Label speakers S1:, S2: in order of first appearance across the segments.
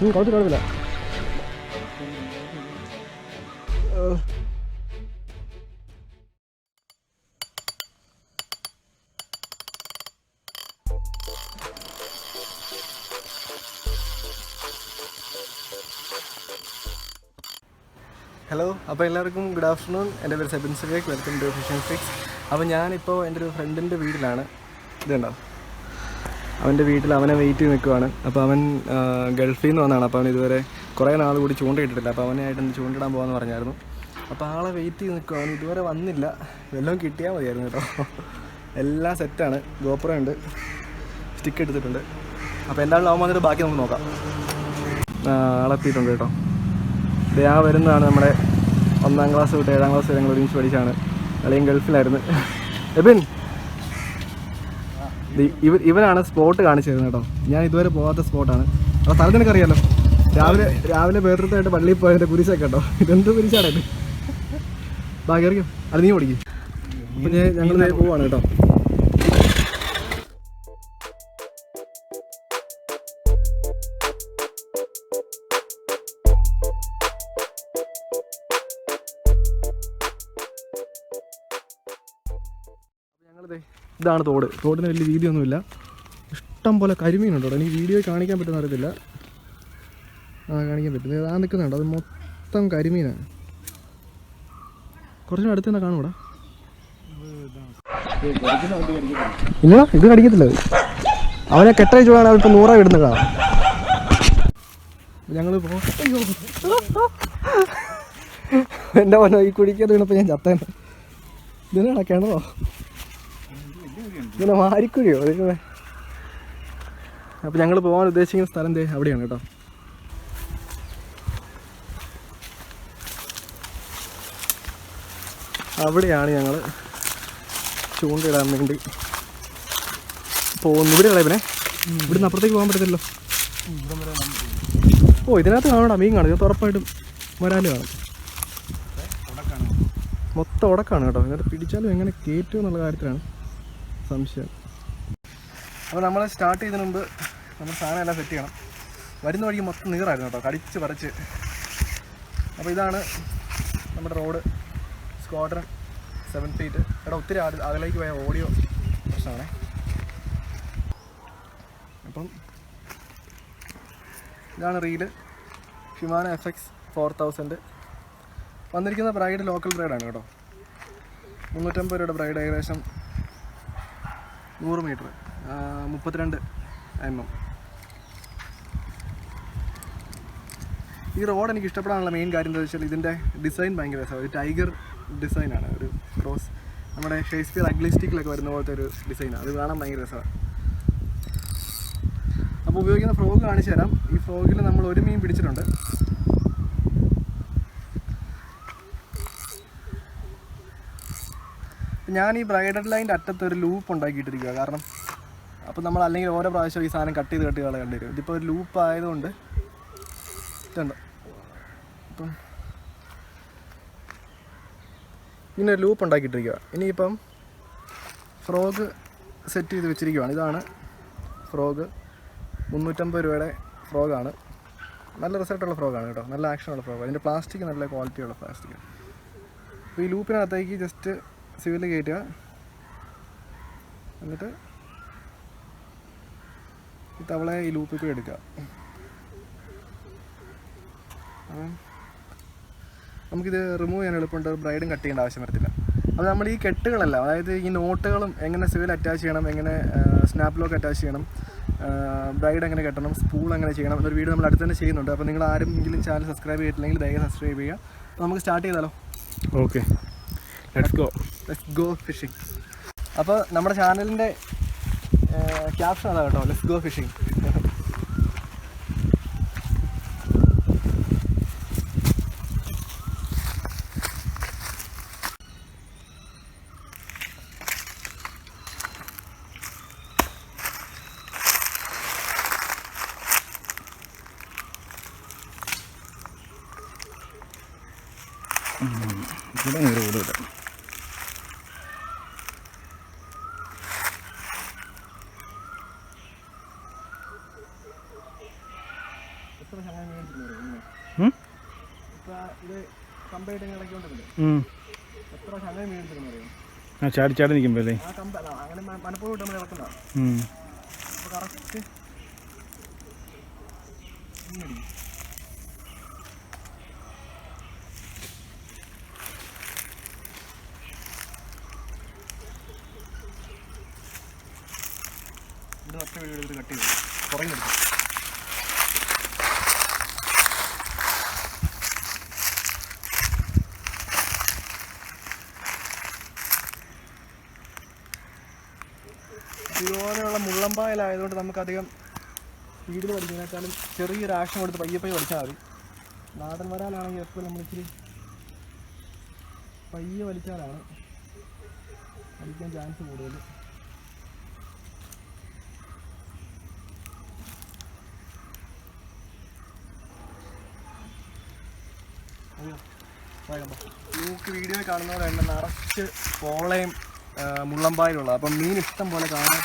S1: കുറച്ച് കുഴപ്പമില്ല. ഹലോ, അപ്പോൾ എല്ലാവർക്കും ഗുഡ് ആഫ്റ്റർനൂൺ. എൻ്റെ പേര് Sebin Surekh. Welcome to fishing fix. അപ്പോൾ ഞാനിപ്പോൾ എൻ്റെ ഒരു ഫ്രണ്ടിൻ്റെ വീട്ടിലാണ്. ഇതുണ്ടോ, അവൻ്റെ വീട്ടിൽ അവനെ വെയിറ്റ് ചെയ്ത് നിൽക്കുവാണ്. അപ്പോൾ അവൻ ഗൾഫിൽ നിന്ന് വന്നതാണ്. അപ്പോൾ അവൻ ഇതുവരെ കുറേ നാൾ കൂടി ചൂണ്ടയിട്ടിട്ടില്ല. അപ്പോൾ അവനായിട്ട് ഒന്ന് ചൂണ്ടിടാൻ പോകാമെന്ന് പറഞ്ഞായിരുന്നു. അപ്പോൾ ആളെ വെയിറ്റ് ചെയ്ത് നിൽക്കുക. അവൻ ഇതുവരെ വന്നില്ല. വല്ലതും കിട്ടിയാൽ മതിയായിരുന്നു കേട്ടോ. എല്ലാം സെറ്റാണ്. ഗോപ്രോ ഉണ്ട്, സ്റ്റിക്ക് എടുത്തിട്ടുണ്ട്. അപ്പോൾ എന്തായാലും അവൻ വന്നിട്ട് ബാക്കി നമുക്ക് നോക്കാം. ആളെത്തിയിട്ടുണ്ട് കേട്ടോ. ആ വരുന്നതാണ് നമ്മുടെ 1ാം ക്ലാസ് തൊട്ട് 7ാം ക്ലാസ് വരെ ഞങ്ങൾ ഒരുമിച്ച് പഠിച്ചാണ്. അല്ലെങ്കിൽ ഗൾഫിലായിരുന്നു. എബിൻ, ഇവനാണ് സ്പോട്ട് കാണിച്ചു തരുന്നത് കേട്ടോ. ഞാൻ ഇതുവരെ പോകാത്ത സ്പോട്ടാണ്. അപ്പോൾ സ്ഥലത്ത് എനിക്കറിയാമല്ലോ. രാവിലെ വേറൊരുത്തായിട്ട് പള്ളിയിൽ പോയതിൻ്റെ കുരിശൊക്കെ കേട്ടോ. ഇതെന്ത് കുരിശാണ് ഇത്? ബാക്കി അറിയാം. അത് നീ ഓടിക്കും. അപ്പം ഞങ്ങൾ പോവാണ് കേട്ടോ. ഇതാണ് തോട്. തോടിന് വലിയ വീതിയൊന്നുമില്ല. ഇഷ്ടം പോലെ കരിമീനുണ്ട് കേട്ടോ. എനിക്ക് വീഡിയോ കാണിക്കാൻ പറ്റുന്ന അറിയത്തില്ല. കാണിക്കാൻ പറ്റും. ആ നിൽക്കുന്നുണ്ട്, അത് മൊത്തം കരിമീനാണ്. കുറച്ചും അടുത്ത് തന്നെ കാണൂടാ. ഇല്ല, ഇത് കടിക്കത്തില്ല. അവനെ കെട്ടയച്ച് വേണം. അവനിപ്പോൾ 100 ഇടുന്നതാ. ഞങ്ങൾ എൻ്റെ മോനോ ഈ കുടിക്കാതെ വീണപ്പോൾ ഞാൻ ചത്തേനെ. ഇതിനാണ് കിണറോ ഇങ്ങനെ മാരിക്കുഴിയോ? അതിങ്ങനെ. അപ്പോൾ ഞങ്ങൾ പോകാൻ ഉദ്ദേശിക്കുന്ന സ്ഥലം അവിടെയാണ് കേട്ടോ. അവിടെയാണ് ഞങ്ങൾ ചൂണ്ടയിടാൻ വേണ്ടി പോകുന്നു. ഇവിടെയുള്ള ഇവനെ ഇവിടുന്ന് അപ്പുറത്തേക്ക് പോകാൻ പറ്റത്തില്ലല്ലോ. ഓ, ഇതിനകത്ത് കാണടാ, മീൻ കാണും. ഇത് ഉറപ്പായിട്ടും വരാല് കാണും. മൊത്തം ഉടക്കാണ് കേട്ടോ. ഇതിനകത്ത് പിടിച്ചാലും എങ്ങനെ കയറ്റും എന്നുള്ള കാര്യത്തിലാണ് സംശയം. അപ്പോൾ നമ്മൾ സ്റ്റാർട്ട് ചെയ്തതിന് മുമ്പ് നമ്മൾ സാധനം എല്ലാം സെറ്റ് ചെയ്യണം. വരുന്ന വഴിക്ക് മൊത്തം നീറായിരുന്നു കേട്ടോ, കടിച്ച് പറിച്ച്. അപ്പോൾ ഇതാണ് നമ്മുടെ റോഡ്. Squadron 7 feet. ഇവിടെ ഒത്തിരി അതിലേക്ക് പോയ ഓഡിയോ പ്രശ്നമാണേ. അപ്പം ഇതാണ് റീല്. Shimano FX 4000. വന്നിരിക്കുന്ന ബ്രൈഡ് ലോക്കൽ ബ്രൈഡാണ് കേട്ടോ. 350 രൂപയുടെ ബ്രൈഡ്, ഏകദേശം 100 മീറ്റർ, 32 mm. ഈ റോഡ് എനിക്ക് ഇഷ്ടപ്പെടാനുള്ള മെയിൻ കാര്യം എന്താ വെച്ചാൽ ഇതിൻ്റെ ഡിസൈൻ ഭയങ്കര രസമാണ്. ഒരു ടൈഗർ ഡിസൈനാണ്, ഒരു ക്രോസ്. നമ്മുടെ ഷേക്സ്പിയർ അഗ്ലിസ്റ്റിക്കിലൊക്കെ വരുന്ന പോലത്തെ ഒരു ഡിസൈനാണ്. അത് കാണാൻ ഭയങ്കര രസമാണ്. അപ്പോൾ ഉപയോഗിക്കുന്ന ഫ്രോഗ് കാണിച്ചു തരാം. ഈ ഫ്രോഗിൽ നമ്മൾ ഒരു മീൻ പിടിച്ചിട്ടുണ്ട്. ഞാൻ ഈ ബ്രൈഡൽ ലൈൻ്റെ അറ്റത്ത് ഒരു ലൂപ്പ് ഉണ്ടാക്കിയിട്ടിരിക്കുക. കാരണം അപ്പോൾ നമ്മൾ അല്ലെങ്കിൽ ഓരോ പ്രാവശ്യം ഈ സാധനം കട്ട് ചെയ്ത് കളയേണ്ടി വരും. ഇതിപ്പോൾ ഒരു ലൂപ്പ് ആയതുകൊണ്ട് ഇതുണ്ട്. അപ്പം ഇങ്ങനെ ഒരു ലൂപ്പ് ഉണ്ടാക്കിയിട്ടിരിക്കുക. ഇനിയിപ്പം ഫ്രോഗ് സെറ്റ് ചെയ്ത് വെച്ചിരിക്കുകയാണ്. ഇതാണ് ഫ്രോഗ്. 350 രൂപയുടെ ഫ്രോഗാണ്. നല്ല റിസൾട്ടുള്ള ഫ്രോഗാണ് കേട്ടോ. നല്ല ആക്ഷനുള്ള ഫ്രോഗ്. അതിൻ്റെ പ്ലാസ്റ്റിക് നല്ല ക്വാളിറ്റിയുള്ള പ്ലാസ്റ്റിക്. അപ്പോൾ ഈ ലൂപ്പിനകത്തേക്ക് ജസ്റ്റ് സിവിൽ കയറ്റുക. എന്നിട്ട് ഈ തവളയെ ഈ ലൂപ്പിൽ കൂടി എടുക്കുക. നമുക്കിത് റിമൂവ് ചെയ്യാൻ എളുപ്പമുണ്ട്. ബ്രൈഡും കട്ട് ചെയ്യേണ്ട ആവശ്യം വരത്തില്ല. അപ്പോൾ നമ്മൾ ഈ കെട്ടുകളെല്ലാം, അതായത് ഈ നോട്ടുകളും എങ്ങനെ സിവിൽ അറ്റാച്ച് ചെയ്യണം, എങ്ങനെ സ്നാപ്പ് ലോക്ക് അറ്റാച്ച് ചെയ്യണം, ബ്രൈഡ് എങ്ങനെ കെട്ടണം, സ്പൂൾ എങ്ങനെ ചെയ്യണം എന്നൊരു വീഡിയോ നമ്മൾ അടുത്ത് തന്നെ ചെയ്യുന്നുണ്ട്. അപ്പോൾ നിങ്ങൾ ആരെങ്കിലും ചാനൽ സബ്സ്ക്രൈബ് ചെയ്തിട്ടില്ലെങ്കിൽ ദയവായി സബ്സ്ക്രൈബ് ചെയ്യുക. അപ്പോൾ നമുക്ക് സ്റ്റാർട്ട് ചെയ്താലോ? Okay, let's go fishing. അപ്പോൾ നമ്മുടെ ചാനലിൻ്റെ ക്യാപ്ഷൻ അതാ കേട്ടോ, ലെറ്റ്സ് ഗോ ഫിഷിംഗ്. ഇവിടെ നേരെ ഓടില്ല. അങ്ങനെ മീൻ എടുത്തിരുന്നു അറിയാം.
S2: ചാടി ചാടി നിൽക്കുമ്പോൾ അല്ലേ?
S1: ആ കമ്പ അങ്ങനെ മനപ്പൂർവ്വം നമ്മൾ കിടക്കുന്നതാണ്. അപ്പോൾ കറക്റ്റ് ഇവിടെ ഒറ്റ വീട് എടുത്തിട്ട് കട്ട് ചെയ്തു പുറകെ എടുത്തു. ഇതുപോലെയുള്ള മുള്ളമ്പായലായതുകൊണ്ട് നമുക്കധികം സ്പീഡിൽ പഠിക്കുന്നതിനേക്കാളും ചെറിയൊരു ആക്ഷൻ കൊടുത്ത് പയ്യെ പഠിച്ചാൽ മതി. നാടൻ വരാലാണെങ്കിൽ എപ്പോഴും നമ്മളിച്ചിരി പയ്യെ വലിച്ചാലാണ് വലിക്കാൻ ചാൻസ് കൂടുതൽ. നമുക്ക് വീഡിയോ കാണുന്നവരെ തന്നെ നിറച്ച് പോളയും മുള്ളമ്പായലുള്ള, അപ്പം മീൻ ഇഷ്ടം പോലെ കാണാൻ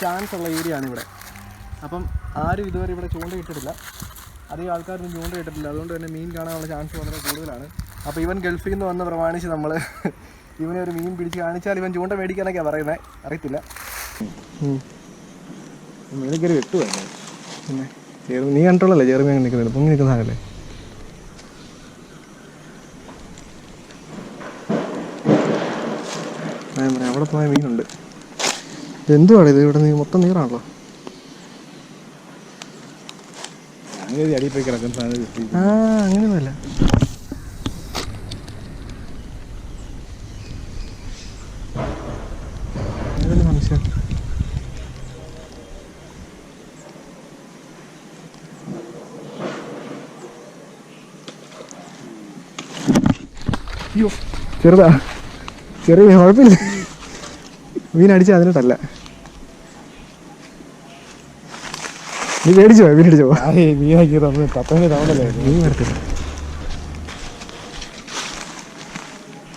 S1: ചാൻസ് ഉള്ള ഏരിയ ആണ് ഇവിടെ. അപ്പം ആരും ഇതുവരെ ഇവിടെ ചൂണ്ടയിട്ടിട്ടില്ല, അധികം ആൾക്കാരൊന്നും ചൂണ്ടയിട്ടിട്ടില്ല. അതുകൊണ്ട് തന്നെ മീൻ കാണാനുള്ള ചാൻസ് വളരെ കൂടുതലാണ്. അപ്പോൾ ഇവൻ ഗൾഫിൽ നിന്ന് വന്ന് പ്രമാണിച്ച് നമ്മൾ ഇവനെ ഒരു മീൻ പിടിച്ച് കാണിച്ചാൽ ഇവൻ ചൂണ്ട മേടിക്കാനൊക്കെയാണ് പറയുന്നത്, അറിയത്തില്ല.
S2: മീനൊക്കെ വെട്ടുവായിരുന്നു.
S1: പിന്നെ നീ കണ്ടോളല്ലേ ചെറുമീൻ നിൽക്കുന്നില്ല, പൊങ്ങി നിൽക്കുന്ന സാധനമല്ലേ. അവിടെ പോയ മീനുണ്ട്. എന്തുവാണ് ഇത്? ഇവിടെ മൊത്തം നീറാണല്ലോ.
S2: അടിയിൽ കിടക്കുന്ന സാധനം.
S1: അങ്ങനെയൊന്നുമല്ല. ഏതെങ്കിലും സംശയം. അയ്യോ ചെറുതാ, ചെറിയ കുഴപ്പമില്ല. മീൻ അടിച്ചാൽ അതിനോട്ടല്ല. നീ മേടിച്ചോ? മീനടിച്ചോ?
S2: മീനാക്കി തപ്പേൻ്റെ തവണല്ലേ
S1: മീൻ എടുത്തില്ല.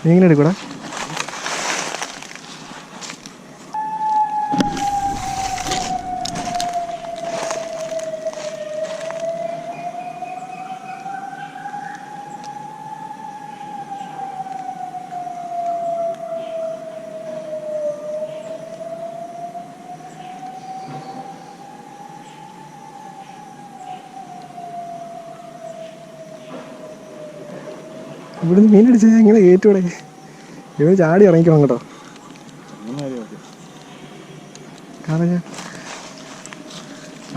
S1: നീ ഇങ്ങനെ എടുക്കൂടാ? ഇവിടുന്ന് മീനടിച്ചാൽ ഇങ്ങനെ കയറ്റൂടെ? ഇവന് ചാടി ഇറങ്ങിക്കണം കേട്ടോ. കാരണം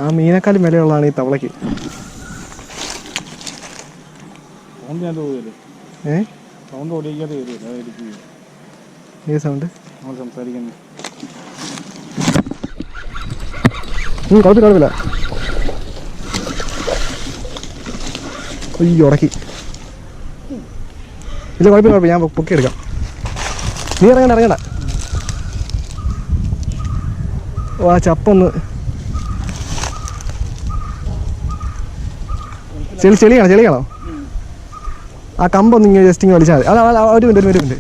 S1: ആ മീനേക്കാളും വിലയുള്ളതാണ് ഈ തവളയ്ക്ക്. ഏത് സൗണ്ട്? കുഴപ്പമില്ല. അയ്യോ ഉടക്കി. ഇല്ല കുഴപ്പമില്ല, ഞാൻ പൊക്കി എടുക്കാം. നീ ഇറങ്ങണ്ട. ഓ ആ ചപ്പൊന്ന് ചെളിയാണോ? ആ കമ്പൊന്ന് ഇങ്ങനെ ജസ്റ്റ് ഇങ്ങനെ വലിച്ചാൽ മതി. അത് ഒരു മിനിറ്റ്.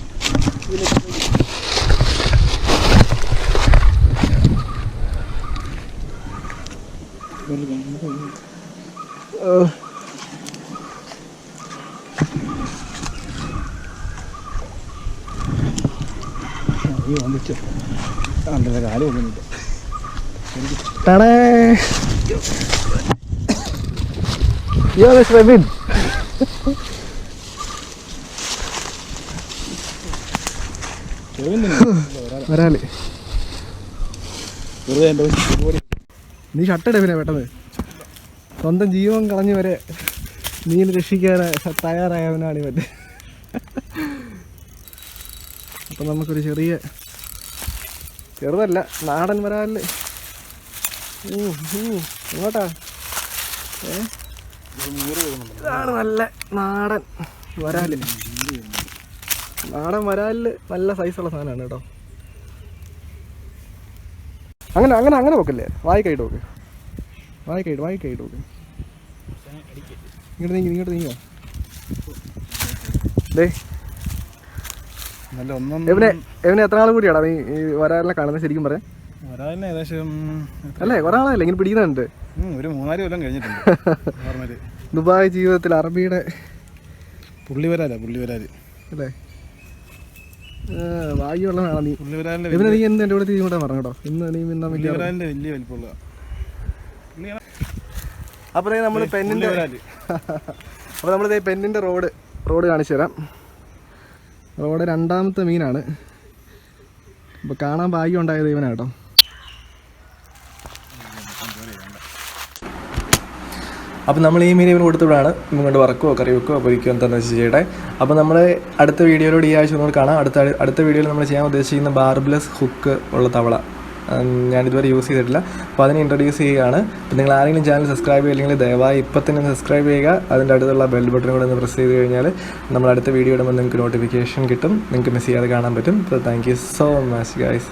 S2: കാല് പോകുന്നില്ല.
S1: വരാല് നീ ഷട്ടിട പിന്നെ പെട്ടെന്ന്. സ്വന്തം ജീവൻ കളഞ്ഞു വരെ മീൻ രക്ഷിക്കാൻ തയ്യാറായവനാണ് ഇവൻ. അപ്പം നമുക്കൊരു ചെറുതല്ല നാടൻ വരാല്. ഇങ്ങോട്ടാ ഇതാണ് നല്ല നാടൻ വരാല്. നാടൻ വരാലില് നല്ല സൈസുള്ള സാധനമാണ് കേട്ടോ. അങ്ങനെ വെക്കല്ലേ, വായിക്കൈട്ട് നോക്ക്. ഇങ്ങോട്ട് നീങ്ങോ ഡേ. എവനെ എത്ര നാൾ കൂടിയാടാ നീ ഈ വരാലിനെ കാണുന്നത്? ശരിക്കും പറയാം
S2: വരാലിനെ ഏകദേശം
S1: അല്ലേ കുറെ ആളല്ലേ ഇങ്ങനെ പിടിക്കുന്നുണ്ട്?
S2: ഒരു 3-4 കൊല്ലം കഴിഞ്ഞിട്ടുണ്ട്.
S1: ദുബായ് ജീവിതത്തിൽ അറബിയുടെ
S2: പുള്ളിവരാല്
S1: അല്ലേ? ഭാഗ്യമുള്ളതാണ് നീ.
S2: പുള്ളിവരാലിന്റെ
S1: ഇവനെ നീ എന്ത് എൻ്റെ കൂടെ തീരും കൂടെ പറഞ്ഞു കേട്ടോ. ഇന്ന് നീ മിന്നാൻ പറ്റിയ
S2: പുള്ളിവരാലിന്റെ വലിയ വലിപ്പമുള്ള.
S1: അപ്പോൾ നമ്മൾ പെന്നിൻ്റെ അപ്പോൾ നമ്മളിത് പെന്നിൻ്റെ റോഡ് കാണിച്ചു തരാം. റോഡ് രണ്ടാമത്തെ മീനാണ്. അപ്പോൾ കാണാൻ ഭാഗ്യം ഉണ്ടായത് ഇവനാണ് കേട്ടോ. അപ്പോൾ നമ്മൾ ഈ മീൻ ഇവന് കൊടുത്തിവിടാണ്. ഇങ്ങോട്ട് വറക്കുവോ കറി വെക്കുവോ പൊരിക്കുവോ എന്താണെന്ന് വെച്ച് ചെയ്യട്ടെ. അപ്പോൾ നമ്മൾ അടുത്ത വീഡിയോയിലൂടെ ഈ ആഴ്ച ഒന്നുകൂടെ കാണാം. അടുത്ത വീഡിയോയിൽ നമ്മൾ ചെയ്യാൻ ഉദ്ദേശിക്കുന്ന ബാർബ്ലെസ് ഹുക്ക് ഉള്ള തവള ഞാനിതുവരെ യൂസ് ചെയ്തിട്ടില്ല. അപ്പോൾ അതിനെ ഇൻട്രൊഡ്യൂസ് ചെയ്യുകയാണ്. അപ്പോൾ നിങ്ങൾ ആരെങ്കിലും ചാനൽ സബ്സ്ക്രൈബ് ചെയ്യില്ലെങ്കിൽ ദയവായി ഇപ്പം തന്നെ സബ്സ്ക്രൈബ് ചെയ്യുക. അതിൻ്റെ അടുത്തുള്ള ബെൽ ബട്ടൺ കൂടെ ഒന്ന് പ്രസ് ചെയ്ത് കഴിഞ്ഞാൽ നമ്മൾ അടുത്ത വീഡിയോ ഇടുമ്പോൾ നിങ്ങൾക്ക് നോട്ടിഫിക്കേഷൻ കിട്ടും. നിങ്ങൾക്ക് മിസ് ചെയ്യാതെ കാണാൻ പറ്റും. അപ്പോൾ thank you so much guys.